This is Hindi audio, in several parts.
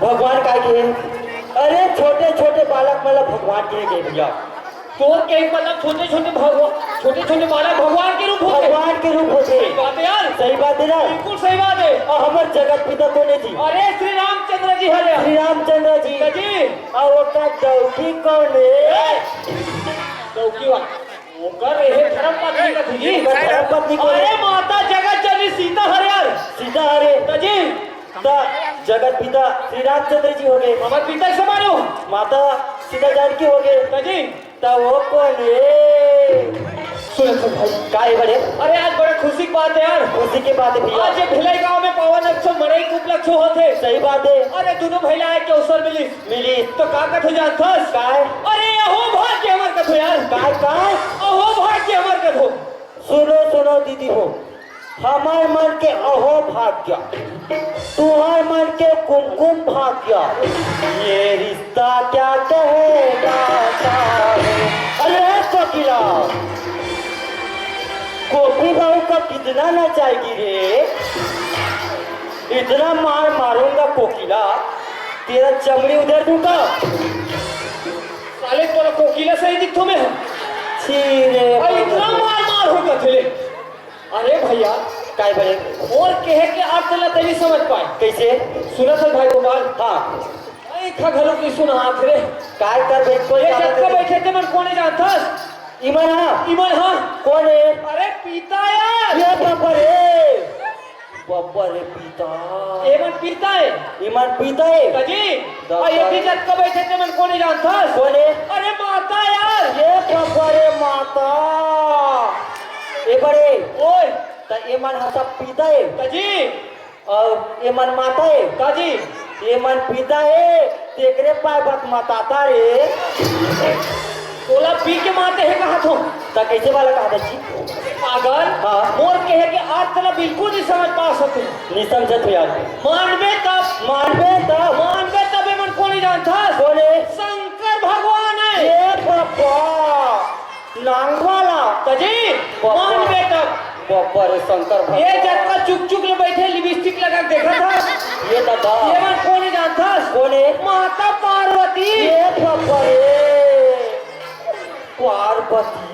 भगवान का के अरे छोटे छोटे बालक मतलब भगवान के भैया तो के मतलब छोटे छोटे बालक भगवान के रूप होते भगवान के रूप होते। सही बात है यार, सही बात है ना, बिल्कुल सही बात है। और हमारे जगत पिता कौन है जी? अरे श्री रामचंद्र जी हरे श्री रामचंद्र जी जी। और उसका दौकी कौन है? दौकी वाला वो कर रहे धर्मपत्नी का जी, धर्मपत्नी कौन अरे है? माता जगत जननी सीता हरे यार सीता हरे जी। जगत पिता श्री रामचंद्र जी हो गए, हमारे पिता से मानो माता सीता जानकी हो गए जी। तब वो कौन है? सुनो भाई काय बड़े अरे आज बड़े खुशी की बात है यार, उसी के बात है भैया। आज ये भिलाई गांव में पवन अक्षर मरे उपलक्ष्य होते। सही बात है। अरे दोनों भैया के अवसर मिली तो का कथो जानथस काय? अरे अहो भाग्य हमर कथो यार, काय काय? अहो भाग्य हमर कथो। सुनो सुनो दीदी हो, हमार मन के अहो भाग्य, तुम्हार मन के कुमकुम भाग्य, ये रिश्ता क्या कहलाता है? अरे कोकिला, कोकी भाऊ का कितना नचाएगी रे? इतना मार मारूंगा कोकिला, तेरा चमड़ी उधर दूंगा। साले तोरा कोकिला सही दिखतो में छी रे इतना मार होगा थे। अरे भैया काय बड़े और कहे के अर्थ ला तभी समझ पाए कैसे? सुना था भाई गोपाल। हाँ अरे खा घलो की सुना हाथ रे काय कर बे कोई ये जब बैठे थे मन कोने जानथस? इमन हाँ इमन हाँ कौन है? अरे पिता यार, ये बाबा रे, बाबा रे पिता, एमन पिता है इमन पिता है जी। और ये भी जब बैठे थे मन कोने जानथस? कौन है? अरे माता यार, ये बाबा रे माता, ये बड़े ओए तो इमन हसा पिता है जी और इमन माता है जी। इमन पिता है तेरे पाए बात माता रे तोला पी के मारते है कहा तो ता कैसे वाला कहा था जी? पागल हाँ। मोर कहे के अर्थ ला बिल्कुल नहीं समझ पा सकते। नहीं समझत हो यार। मानवे तब मन को नहीं जानता बोले शंकर भगवान है ये बाबा नांग वाला तजी। मानवे तब बाबा रे शंकर भगवान, ये जब का चुक चुक ले बैठे लिपस्टिक लगा के देखा था ये दादा ये मन को नहीं जानता कौन है? माता पार्वती। ये बाबा रे पार्वती,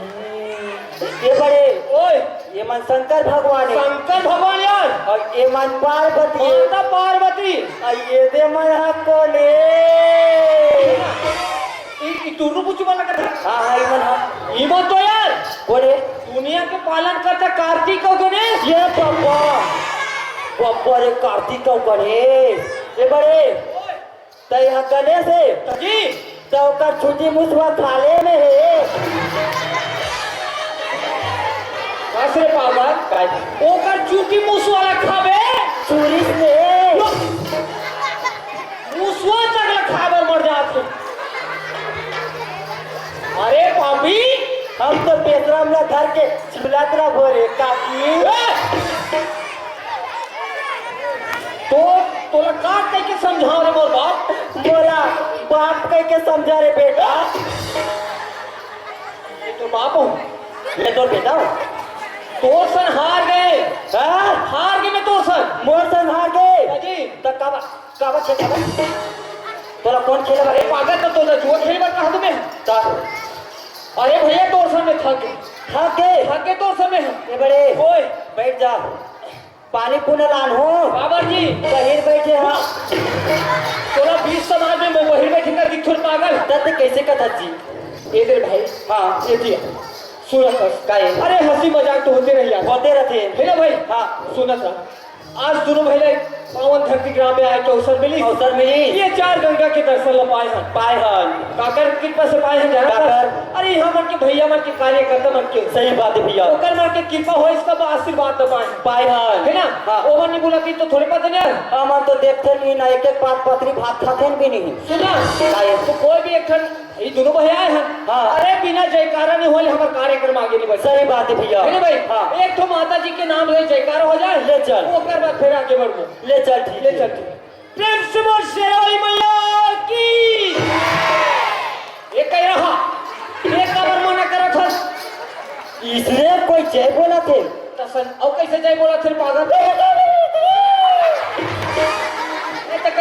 ये बड़े ओए ये मन शंकर भगवान है शंकर भगवान यार और ये मन पार्वती है माता पार्वती। और ये दे मन कौन है? तू पूछू वाला कथा हाँ हाँ इमन हाँ इमन तो यार कौन है? दुनिया के पालन करता कार्तिक और गणेश। ये बाबा बाबा रे कार्तिक का गणेश, ये बड़े तो यहाँ गणेश है जी तो का छुट्टी मुसवा थाले में है। कैसे पागल काय ओकर चूकी मूस वाला खाबे चूरी से मूसवा तक खाबे मर जात। अरे पापी हम तो बेसराम ला धर के छिलातरा भोरे काकी तो तोला काट कह के समझाओ रे मोर बाप। मोरा बाप कह के समझा रे बेटा, ये तो बाप हूँ मैं तो बेटा हूँ। तो सन हार गए हाँ हार गए मैं तो सन मोर संग हार गए जी। तो काबा काबा खेल तोरा कौन खेले अरे बारे? पागल तो तोला जुआ खेल बार कहा तुम्हें? ता अरे भैया तोर सन में थक गए तोर सन में ये बड़े ओए बैठ जा, पानी पुनः लान हो बाबर जी कहीं बैठे हाँ तोला 20 समाज में मैं वही बैठेगा दिखुर पागल तब कैसे कथा जी? इधर भाई हाँ ये दिया सूरत काय अरे हंसी मजाक तो होते रही यार होते रहते है ना भाई। हाँ सुना था आज दोनों भाई पावन धरती ग्राम में आए के अवसर मिली ये 4 गंगा के दर्शन ला पाए हैं काकर कृपा से पाए हैं जाना काकर। अरे यहाँ मन के भैया मन के कार्यकर्ता मन के सही बात है भैया, ओकर मन के कृपा हो इसका आशीर्वाद तो पाए है ना। हाँ। ओ मन ने बोला कि तो थोड़े पता नहीं हम तो देखते नहीं ना, एक एक पात पत्री भात खाते भी नहीं। सुना काय तो कोई भी एक ये दोनों भैया आए हैं। हाँ। अरे बिना जयकारा नहीं होले हमारा कार्यक्रम आगे नहीं बढ़। सही बात है भैया, है ना भाई। हाँ एक तो माता जी के नाम ले जयकारा हो जाए ले चल, ओकर बाद फिर आगे बढ़ो ले चल ठीक ले है। चल प्रेम से बोल शेरावाली मैया की ये कह रहा एक काबर मना करत हस इसने कोई जय बोला थे तसन और कैसे जय बोला थे पागल।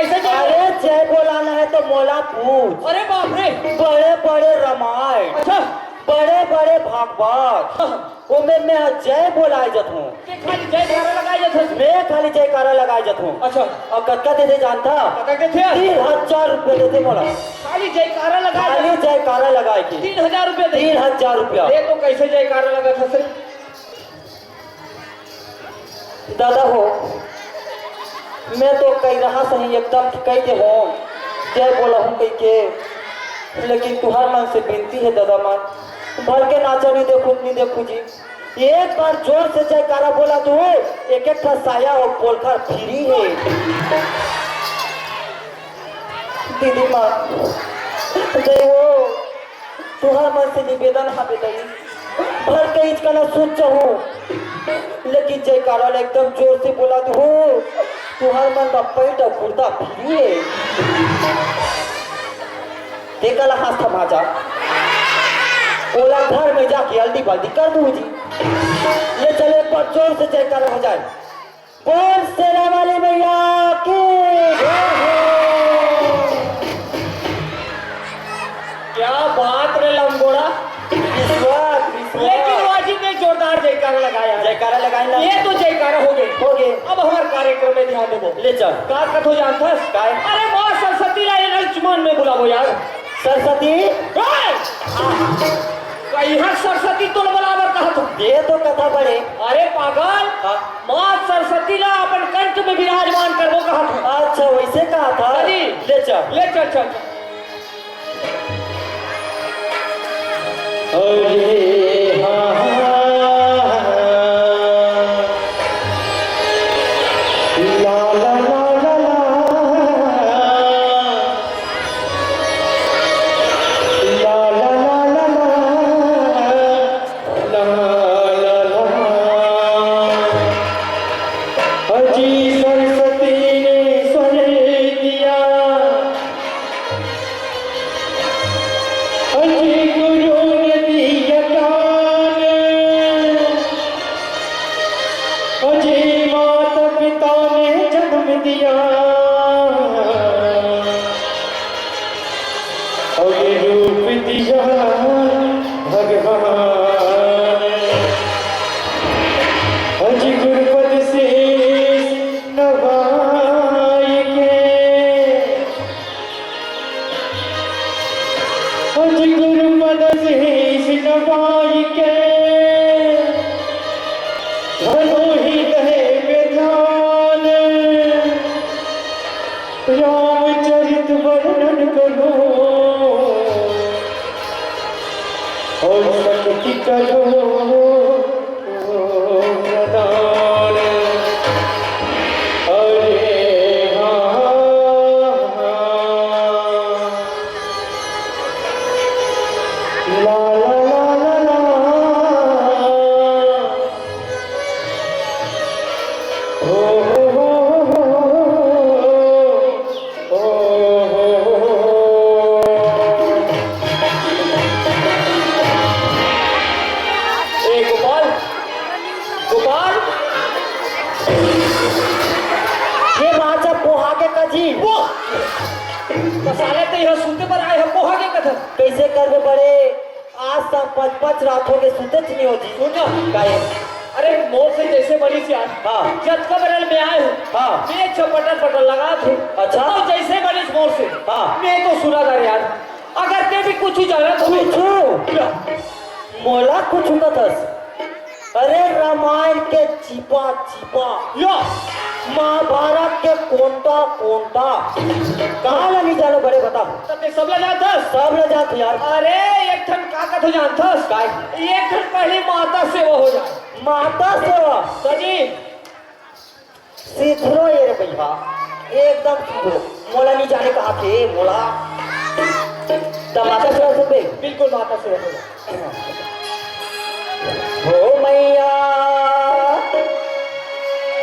कैसे जय? अरे जय बोलाना है तो मोला पूछ। अरे बाप रे। बड़े बड़े रामायण, अच्छा बड़े बड़े भागवत, उनमें मैं जय बोलाए जत हूँ। के खाली जयकारा लगाए जाते। मैं खाली जयकारा लगाए जत हूँ। अच्छा और कत्का देते जानता? पता के थे 3000 रुपये देते मोला। खाली जयकारा लगाए खाली जयकारा लगाए की 3000 रुपए दे। 3000 रुपया। ये तो कैसे जयकारा लगा था सर? दादा हो, मैं तो कही रहा सही एकदम कही के हो जय बोला हूँ कही के, लेकिन तुम्हार मन से विनती है दादा मान, भर के नाचा नहीं देखू जी। एक बार जोर से जयकारा बोला तो एक एक साया और पोलखर फ्री है। दीदी माँ जय हो, तुम्हार मन से निवेदन हाँ बेटाई, भर के इसका ना सोच चाहूँ, लेकिन जयकारा एकदम जोर से बोला तो तुम्हार मन का पैट और कुर्ता फ्री है। देखला हाथ थमा जा, ओला घर में जाके हल्दी बल्दी कर दूँ जी। ले चले एक बार जोर से जयकारा हो जाए। बोल सेना वाली मैया की जय हो। क्या बात रे लंगोड़ा। लेकिन वाजिब ने जोरदार जयकारा लगाया। जयकारा लगाए ये तो जयकारा हो गए। अब हमारे कार्यक्रम में ध्यान देवो। ले चल। का कथो जानता है? काय? अरे माँ सरस्वती ला लक्ष्मण में बुलावो यार। सरस्वती यहाँ सरस्वती तो बराबर कहा तो ये तो कथा पड़े। अरे पागल, माँ सरस्वती ला अपन कंठ में विराजमान करवो कहा था। अच्छा वैसे कहा था। अरे ले चल ले चल चल। अरे हाँ ला ला ला ला रामचरित वर्णन करो और शक्ति करो प्रदान। अरे हाँ ला ला ला ला मसाले तो यह सुनते पर आए हम पोहा के कथन कैसे करबे बड़े। आज तक 5-5 रातों के सुते नहीं होती। सुनो गाये अरे मोर से जैसे बड़ी सी आज हाँ जब कबरल में आए हूँ हाँ मैं चपटल पटल लगा थे। अच्छा तो जैसे बड़ी मोर से हाँ मैं तो सुना था यार। अगर ते भी कुछ ही जाना तो मोला कुछ कथस। अरे रामायण के चिपा चिपा यो महाभारत के कोंटा कोंटा कहाँ नहीं जानो बड़े बता। तब सब ले जानता सब ले जाते यार। अरे एक ठन का कथो जानता एक ठन पहले माता सेवा हो जाए। माता सेवा सजी सीधरो ये रे भैया एकदम सीधरो। मोला नहीं जाने कहा थे मोला माता सेवा सुन बे। बिल्कुल माता सेवा हो जाए। हो मैया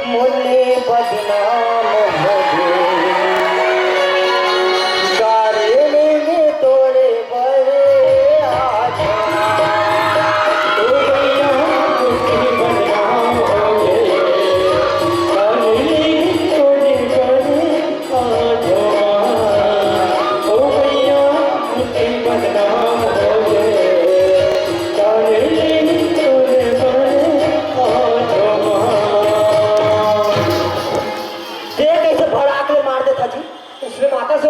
मुन्ने बदनाम गारे तोड़े बड़े आज तोड़े बड़े आज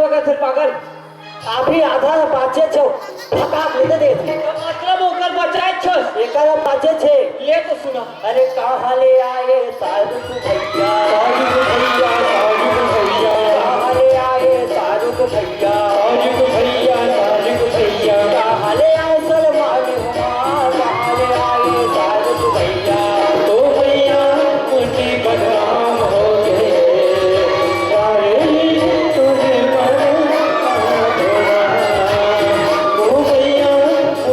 बगत है पागल अभी आधा बाचे छो फटाक लेते दे मतलब ओकर बचाए छस एकर बाचे छे ले तो सुना अरे कहाँ ले आए शाहरुख भैया कहाँ ले आए शाहरुख भैया कहाँ ले आए सलमान हुमायूं कहाँ ले आए शाहरुख भैया तो भैया उनकी बदनाम हो गए तुझे तो भैया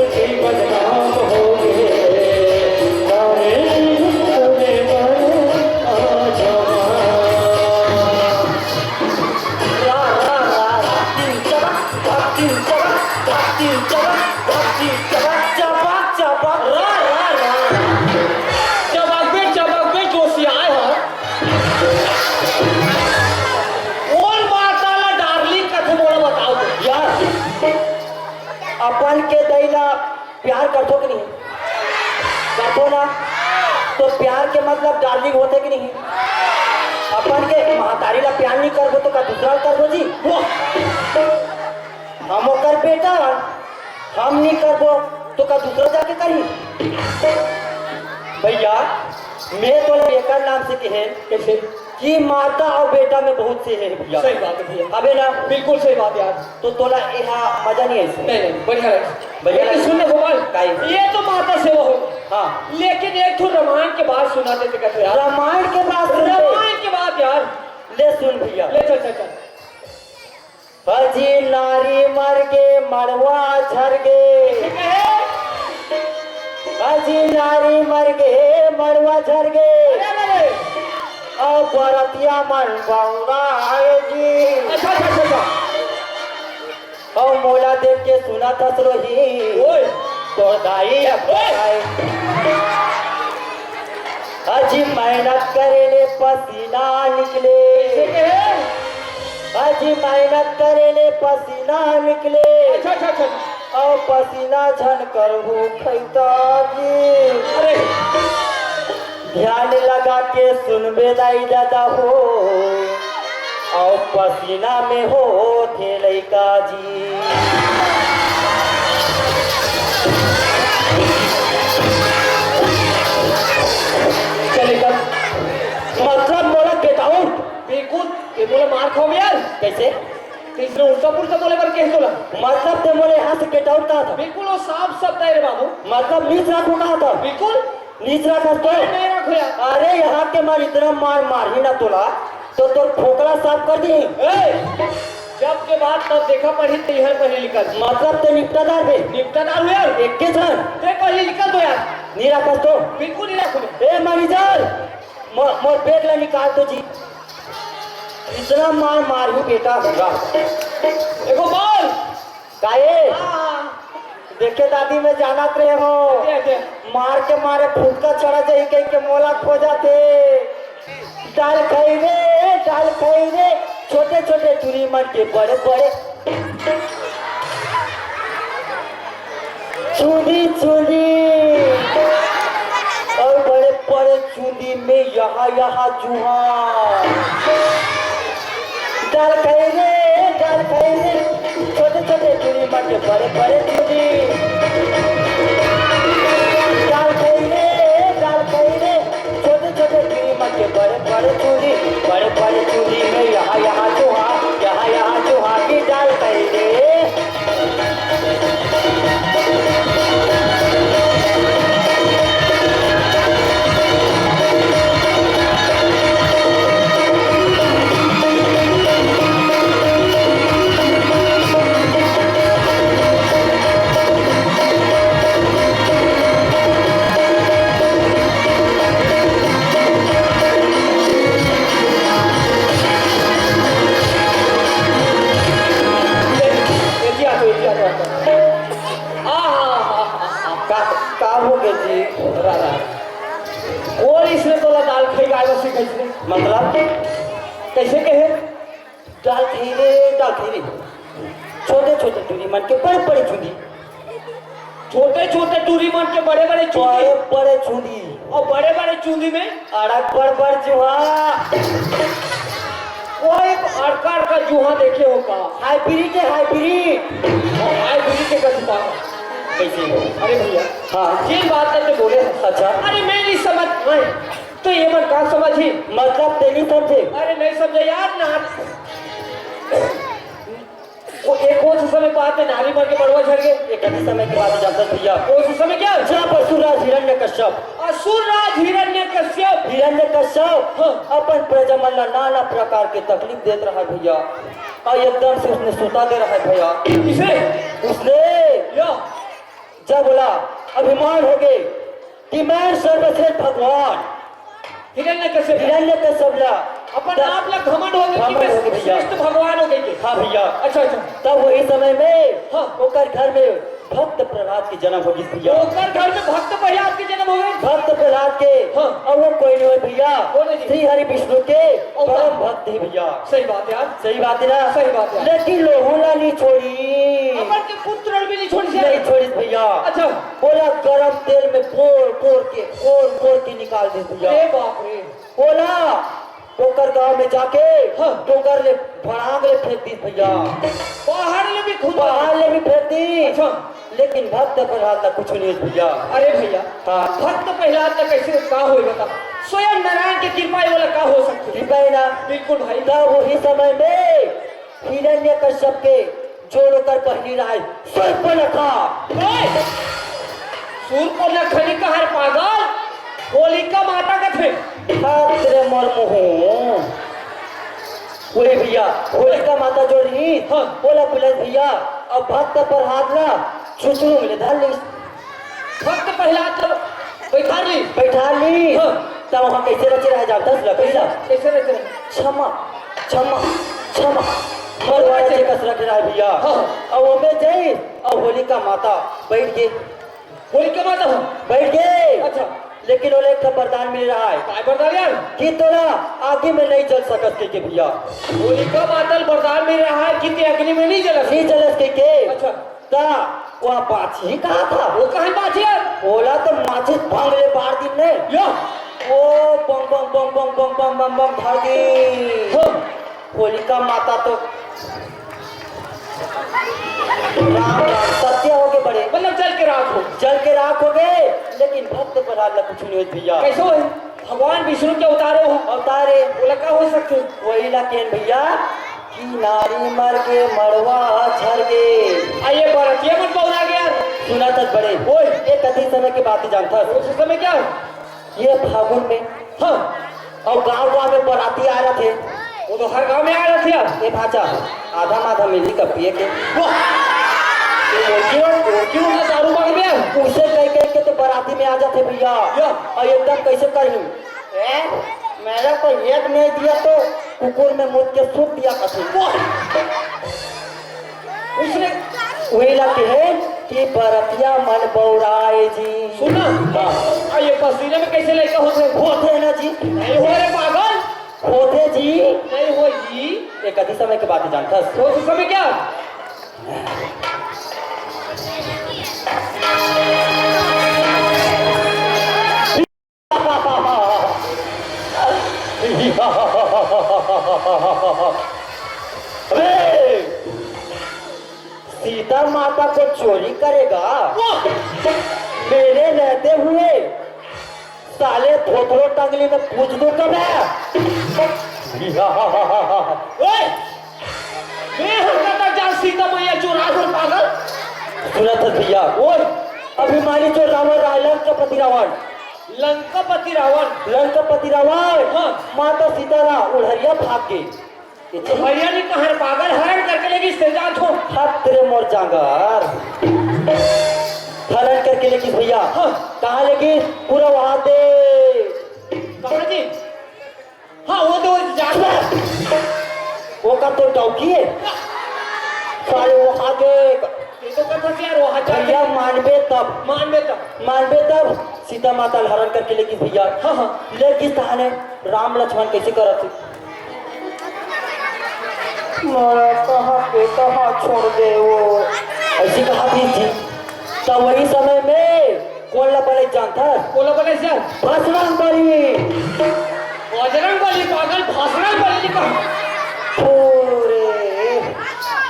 उनकी बदनाम हो गए अपन के दैला प्यार करतो कि नहीं करतो ना तो प्यार के मतलब डार्लिंग होते कि नहीं अपन के महतारी ला प्यार नहीं करबो तो का दूसरा करबो जी हम ओकर बेटा हम नहीं करबो तो का दूसरा जाके करी भैया मैं तो एकर नाम से कहे कैसे कि माता और बेटा में बहुत से है भैया सही बात है भैया अबे ना बिल्कुल सही बात यार तो तोला यहाँ मजा नहीं है इसमें नहीं बढ़िया लगा बढ़िया लगा। सुनने गोपाल काहे? ये तो माता सेवा हो हाँ लेकिन एक तो रामायण के बाद सुना देते कहते यार रामायण के बाद सुन ले। रामायण के बाद यार ले सुन भैया ले चल चल चल हजी नारी मर गे मड़वा झर गे हजी नारी मर गे मड़वा झर गे और बरतिया मन बौरा आएगी अच्छा अच्छा अच्छा और मोला देख के सुना था सरोही ओए तो दाई है हजी मेहनत करेले पसीना निकले हजी मेहनत करेले पसीना निकले अच्छा अच्छा अच्छा और पसीना झन कर हो खैता जी अरे ध्यान लगा के सुनबे दाई दादा हो और पसीना में हो थे लैका जी चलेगा मतलब मोला गेट आउट बिल्कुल ये बोले मार खाओ यार कैसे तीसरे उल्टा पुल्टा बोले पर कैसे बोला मतलब ते मोले यहाँ से गेट आउट कहा था बिल्कुल वो साफ शब्द है रे बाबू मतलब नीच रखो कहा था बिल्कुल नीच रखा तो नहीं रखो यार अरे यहाँ के मार इतना मार ही ना तोला तो तोर खोखला साफ कर दी ए, जब के बाद तब देखा पढ़ी तेहर पढ़ी लिखल मतलब ते निपटादार बे निपटादार हो यार एक के जन ते पढ़ी लिखल दो यार नहीं रखा तो बिल्कुल नहीं रखो ए मैनेजर मोर बैग ला निकाल दो जी इतना मार ही बेटा होगा देखो बोल काहे हाँ देखे दादी में जानत रहे हो दे दे मार के मारे फुटका चढ़ा जाए कहीं के मोला खो जाते दाल खाई रे छोटे छोटे चूरी मन के बड़े बड़े चूड़ी और बड़े बड़े चूड़ी में यहाँ चूहा दाल खाई रे छोटे छोटे चूड़ी मन के बड़े बड़े चूड़ी दाल खाई रे छोटे छोटे चूड़ी मन के बड़े बड़े चूड़ी में यहाँ चूहा की दाल खाई रे का हो गए जी राधा और इसने तो दाल खाई गाय बसी कैसे मतलब कैसे कहे दाल खाई रे छोटे छोटे चूड़ी मन के बड़े बड़े चूड़ी छोटे छोटे टूरी मन के बड़े बड़े चूड़ी बड़े चूड़ी और बड़े बड़े चूड़ी में अड़क बड़ चूहा वो एक आकार का जुहा देखे हो का हाइब्रिड है हाइब्रिड। हाइब्रिड के कसम कैसे हो? अरे भैया हाँ ये बात करते बोले अच्छा अरे मैं नहीं समझ पाए तो ये मन का समझी मतलब तेरी समझे। अरे नहीं समझे यार ना वो एक वो समय बात है नारी मर के बड़वा झड़ गए एक ऐसे समय की बात जानता भैया। वो समय क्या जहाँ परशुराज हिरण्यकश्यप असुरराज हिरण्यकश्यप हिरण्यकश्यप अपन प्रजमन ला नाना प्रकार के तकलीफ देत रहा है भैया। और एकदम से उसने सुता दे रहा है भैया। इसे उसने या जब बोला अभिमान हो गए कि मैं सर्वश्रेष्ठ भगवान हिरण्यकश्यप हिरण्यकश्यप ला अपन आप लोग घमंड हो गए कि घमंड हो गए मैं भैया। श्रेष्ठ भगवान हो गए हाँ भैया। अच्छा अच्छा तब वही समय में हाँ। ओकर घर में भक्त प्रहलाद की जन्म होगी भैया। ओकर घर में भक्त प्रहलाद के जन्म हो गए भक्त प्रहलाद के हाँ। और वो कोई नहीं है भैया कौन है जी? श्री हरि विष्णु के और परम भक्त है भैया। सही बात है यार सही बात है ना। सही बात है। लेकिन लोहुला नहीं छोड़ी अपन के पुत्र भी नहीं छोड़ नहीं छोड़ी भैया। अच्छा बोला गरम तेल में पोर के निकाल दे भैया। अरे बाप रे बोला टोकर गांव में जाके हाँ। टोकर ले भड़ांग ले फेंक दी भैया। बाहर ले भी खुद बाहर ले भी फेंक दी। अच्छा लेकिन भक्त प्रहलाद का कुछ नहीं है भैया। अरे भैया हाँ। भक्त प्रहलाद का कैसे का हो बता स्वयं नारायण की कृपा ही वाला का हो सकती है ठीक है ना। बिल्कुल भाई तब वही समय में हिरण्यकश्यप के जो लोकर पहनी रहा है शूर्पणखा। शूर्पणखा का हर पागल होलिका माता का थे तेरे मरमोहो वही भैया होलिका माता जो रही हाँ। बोला पुलिस भैया अब भक्त प्रहलाद ना चुचड़ू मिले धर ली भक्त प्रहलाद तो बैठा ली बैठा ली। हाँ। तब वहाँ कैसे रचे रह जाता लकड़ी ला कैसे रहते हैं? क्षमा क्षमा क्षमा मरवाड़ा से कस रख रहा है भैया। हाँ। और वो में जाई और होलिका माता बैठ गए होलिका माता हो बैठ गए। अच्छा लेकिन वो एक वरदान मिल रहा है काय बता यार कि तोरा आगे में नहीं जल सकत के भैया। होलिका माता वरदान मिल रहा है कि ते अग्नि में नहीं जला नहीं जलस के अच्छा ता वह बाछी कहा था वो कहीं बात है बोला तो माचिस भांग ले बार दिन ने यो ओ बम बम बम बम बम बम बम बम धर दी। हो होलिका माता तो राम राम सत्य हो गए बड़े मतलब चल के रात हो जल के राख हो गए। लेकिन भक्त प्रहलाद कुछ नहीं हुई भैया। कैसे हो भगवान विष्णु के अवतारो हो अवतारे बोला का हो सकते वही ला केन भैया कि नारी मर के मरवा झर गए। आइए बारत ये मन पौना गया सुना तक बड़े ओए एक अधिक समय की बात ही जानता उस समय क्या ये फागुन में हाँ और गांव में बाराती आ रहे थे। वो तो हर गांव में आ रहा था यार ये भाचा आधा माधा मिली का पिए के क्यों ना दारू मांग में उसे कह के तो बाराती में आ जाते भैया। और एकदम कैसे कर लूं मेरा को एक नहीं दिया तो कुकुर में मुझ के सूख दिया कथे। उसने वही लगते है कि बरतिया मन बौराए जी। सुना हाँ। ये पसीने में कैसे लेकर होते है ना जी नहीं हो रे पागल होते जी नहीं हो जी एक अधिक समय की बात ही जानता तो उस समय क्या सीता माता को चोरी करेगा मेरे रहते हुए साले थोथरो टंगली में पूछ दूं कब है। सीता मैया चोरा कर पागल सुना था भैया वो अभिमानी जो रावण रायलन का पति रावण लंकापति रावण लंकापति रावण हाँ। माता सीता उड़हरिया भाग गई। भैया ने कहा पागल हरण करके लेगी स्तेजात हो हाथ तेरे मोर जांगर हरण करके लेगी भैया। हाँ। कहाँ लेगी पूरा वहां दे कहा जी हाँ वो तो जानवर वो का तो डौकी है सारे वहां दे ये तो कथा से यार वहां भैया मानवे तब सीता माता हरण करके लेगी भैया। हाँ हाँ लेकिन कहानी राम लक्ष्मण कैसे करत थे मोरा कहाँ पे कहाँ छोड़ दे वो ऐसी कहा थी जी। तब वही समय में कौन ला बड़े जानता बोला बने सर बजरंग बली बजरंग बली पागल भाषण बली का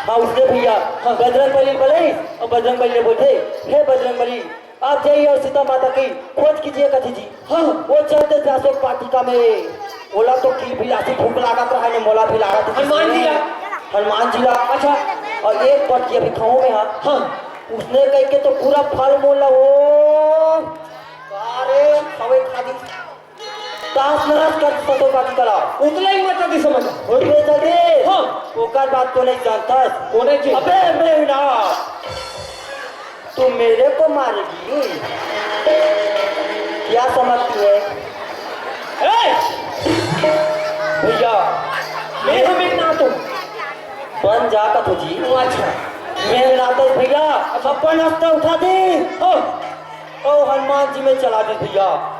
हाँ उसने भैया बजरंग बली बोले और बजरंग बली ने बोले हे बजरंग बली आप जाइए और सीता माता की खोज कीजिए कथी जी। हाँ वो चलते थे अशोक वाटिका में बोला तो की भी ऐसी भूख लागत रहा है मोला भी लागत हनुमान जी ला अच्छा और एक पट की अभी खाओ में हाँ उसने कह के तो पूरा फल मूल वो अरे खवे खादी तास नरस कर सतो बाकी कला उतला ही मत दी समझ उतले जल्दी हां ओकर बात को नहीं जानता कोने की अबे मैं ना तू मेरे को मारेगी क्या समझती है भैया मैं हमें ना तो बन जाता तुझी अच्छा मैं ना तो भैया अपन हफ्ता उठा दे ओ हनुमान जी में चला दे भैया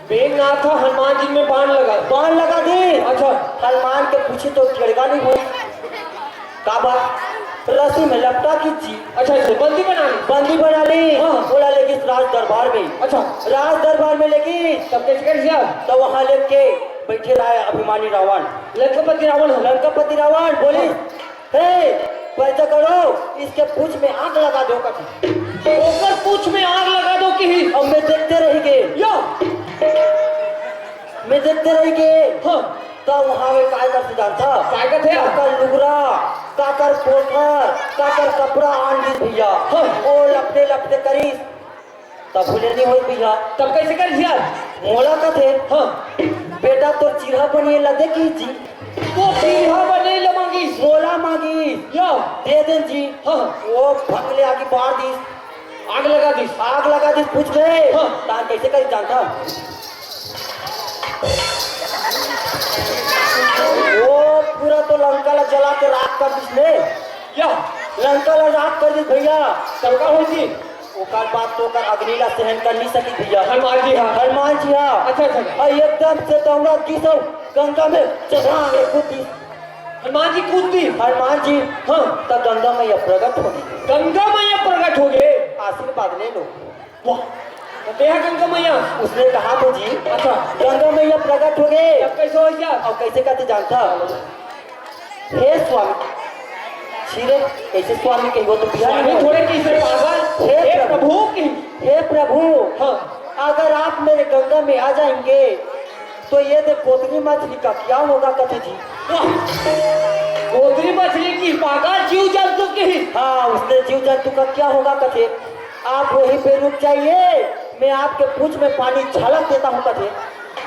बेना था हनुमान जी में बाण लगा दे अच्छा हनुमान के पूछे तो खड़गा नहीं हुई का बात रस्सी में लपटा खींची अच्छा बंदी बना ली हाँ। बोला लेगी राज दरबार में अच्छा राज दरबार में लेगी तब कैसे कर दिया तो वहां लेके बैठे रहा है अभिमानी रावण लंकापति रावण बोली हे पैसा करो इसके पूछ में आग लगा दो कभी ओकर पूछ में आग लगा दो कि अब मैं देखते रहेंगे मैं देखते रहेंगे हाँ तो वहां में काय करते जानता काय करते काकर लुगरा काकर पोखर काकर कपड़ा आन दी भैया हाँ। ओ लपटे करी तब भूले नहीं हुई भैया तब कैसे कर दिया मोला का थे हाँ बेटा तो चिढ़ा बनिए लदे की जी वो चिढ़ा बने लमांगी मोला मांगी या दे दे जी हाँ वो भंगले आगे बाढ़ दी आग लगा दी पूछ गए हाँ। तान कैसे कर जानता वो पूरा तो लंका ला जला के राख कर दिसने या लंका ला राख कर दी भैया सबका हुई थी ओकर बात तो कर अग्नि ला सहन कर नहीं सकी भैया हनुमान जी हाँ अच्छा और एकदम से तो हमरा की सब गंगा में चढ़ा के कूदी हनुमान जी कूद दी हनुमान जी हाँ तब गंगा मैया प्रकट हो गई आशीर्वाद ले लो वाह देहा गंगा मैया उसने कहा तो जी अच्छा गंगा मैया प्रकट हो गए तब कैसे हो गया और कैसे कहते जानता हे स्वामी छिरे कैसे स्वामी कही वो तो स्वामी थोड़े कैसे पागल हे प्रभु हाँ अगर आप मेरे गंगा में आ जाएंगे तो ये दे कोतरी मछली का क्या होगा कथे जी कोतरी मछली की पागल जीव जंतु की हाँ उसने जीव जंतु का क्या होगा कथे आप वहीं पे रुक जाइए मैं आपके पूंछ में पानी छलक देता हूँ कथे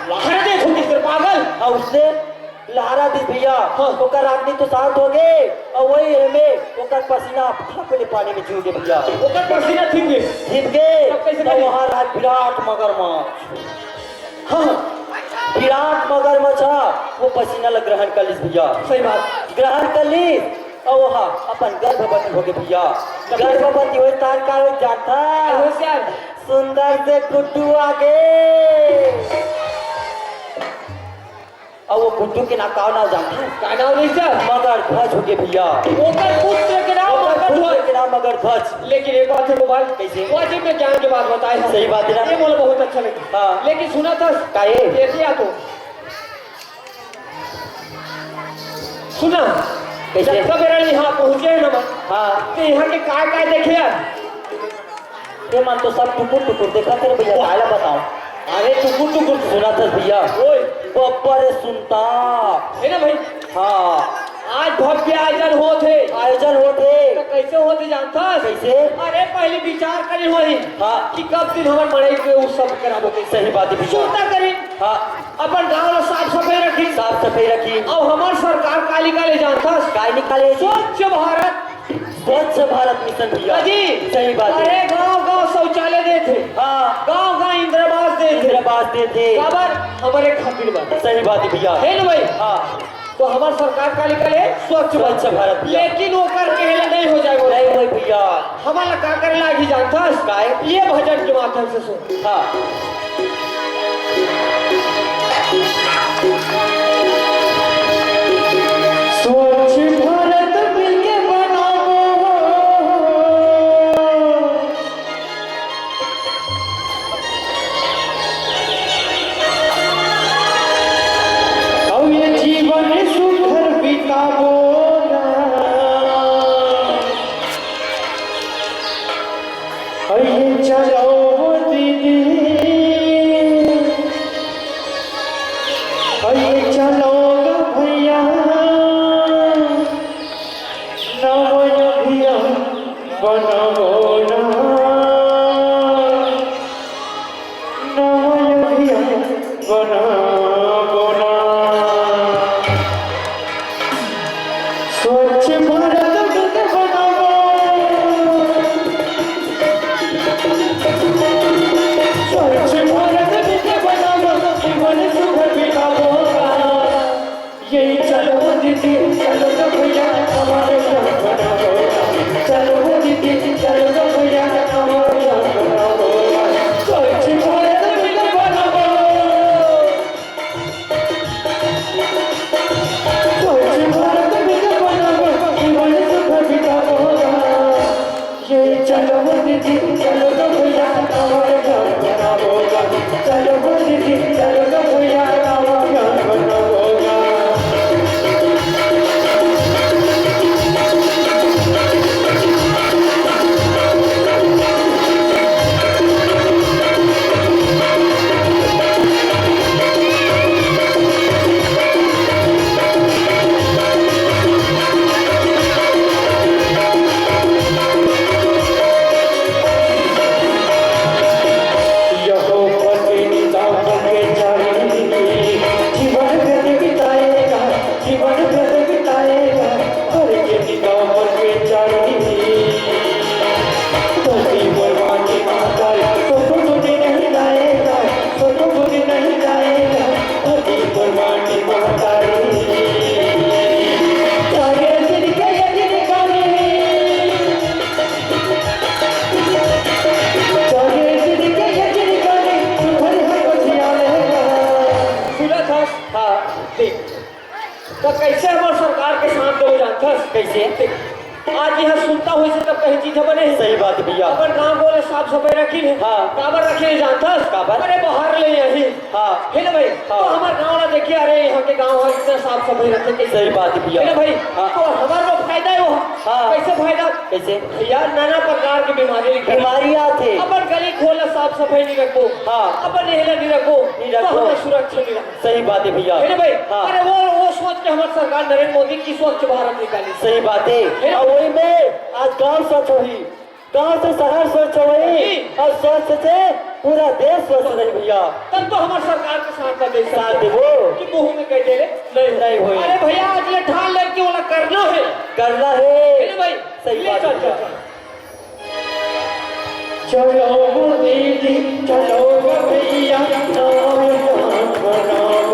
लहरा दे छोटी पागल हाँ उसने लहरा दी भैया हाँ। ओकर आदमी तो शांत हो गए और वही हमें ओकर पसीना फापले पानी में झूल गए भैया ओकर पसीना ठीक गए तो वहाँ रहा विराट मगरमच्छ हाँ विराट मगरमच्छ वो पसीना लग ग्रहण कर ली भैया सही बात ग्रहण कर ली और वहाँ अपन गर्भवती हो गए भैया गर्भवती हो तार का जाता सुंदर से गुड्डू आ गए और वो गुड्डू के नाम जानता मगर ध्वज हो गए भैया पुत्र के नाम मगर ध्वज लेकिन एक बात है मोबाइल कैसे वाजिब में ज्ञान के बात बताए सही बात है ये बोला बहुत अच्छा लगा हाँ लेकिन सुना था काहे तो सुना कैसे जब मेरा यहाँ पहुँचे ना हाँ तो यहाँ के काय देखे ये मान तो सब टुकुर देखा तेरे भैया काला बताओ अरे टुकुर सुना था भैया ओए बब्बर सुनता है ना भाई हाँ आज भव्य आयोजन होते तो कैसे होते जानता कैसे अरे पहले विचार करी वही हाँ कि कब दिन हमारे मड़ई के उस सब कराबो सही बात है सुनता करी हाँ अपन गाँव में साफ सफाई रखी और हमार सरकार का निकाले जानता काय निकाले स्वच्छ भारत मिशन भैया जी सही बात है अरे गाँव शौचालय देते हाँ गाँव इंद्रावास देते खबर हमारे खातिर बात सही बात है भैया है ना भाई हाँ तो हमारे सरकार का निकले स्वच्छ भारत लेकिन वो करके नहीं हो जाएगा नहीं हो भैया हमारा क्या करे लागी जानता है ये भजन के माध्यम से सुन हाँ स्वच्छ भारत मिलके बनाओ अब ये जीवन सुखर बिताओ चलो दीदी, अरे चलो भैया, नवया भैया बनाओ ना, नवया भैया बनाओ ना। स्वच्छ भारत बनाओ, स्वच्छ भारत बनाओ, जीवन सुख बिताओ। यही चलो दीदी, चलो भैया हमारे घर बनाओ, चलो दीदी, चलो भैया हमारे घर बनाओ। स्वच्छ भारत बनाओ, स्वच्छ भारत बनाओ, जीवन सुख बिताओ। यही चलो दीदी, चलो भैया हमारे घर बनाओ, चलो दीदी, चलो भैया हमारे घर बनाओ। तो कैसे हमारे सरकार के साथ दो जानता कैसे आज यहाँ सुनता हुई से तब कहीं चीज बने। सही बात भैया, अपन गाँव बोले साफ सफाई रखी है। हाँ काबर रखे जानता काबर, अरे बाहर ले यही। हाँ है ना भाई। हाँ। तो हमारे गाँव ना देखिए, अरे यहाँ के गाँव है इतना साफ सफाई रखे। सही बात है भैया, है ना भाई। हाँ। तो हमारा जो फायदा है वो। हाँ कैसे फायदा, कैसे भैया, नाना प्रकार की बीमारियाँ थे। अपन गली खोला साफ सफाई नहीं रखो। हाँ अपन नेहला नहीं रखो, तो हमें सुरक्षा नहीं रखो। सही बात है भैया, है ना भाई। अरे वो सोच के हमारी सरकार नरेंद्र मोदी की स्वच्छ भारत निकाली। सही बात है, वही में आज गांव स्वच्छ हुई, गांव से शहर स्वच्छ हुई, और स्वच्छ से पूरा देश स्वच्छ रही भैया। तब तो हमारे सरकार के साथ का देश साथ है वो कि मुंह में कह दे रहे नहीं हुई। अरे भैया आज ये ठान लग के वाला करना है भाई। सही बात है। चलो दीदी, चलो भैया, बनाओ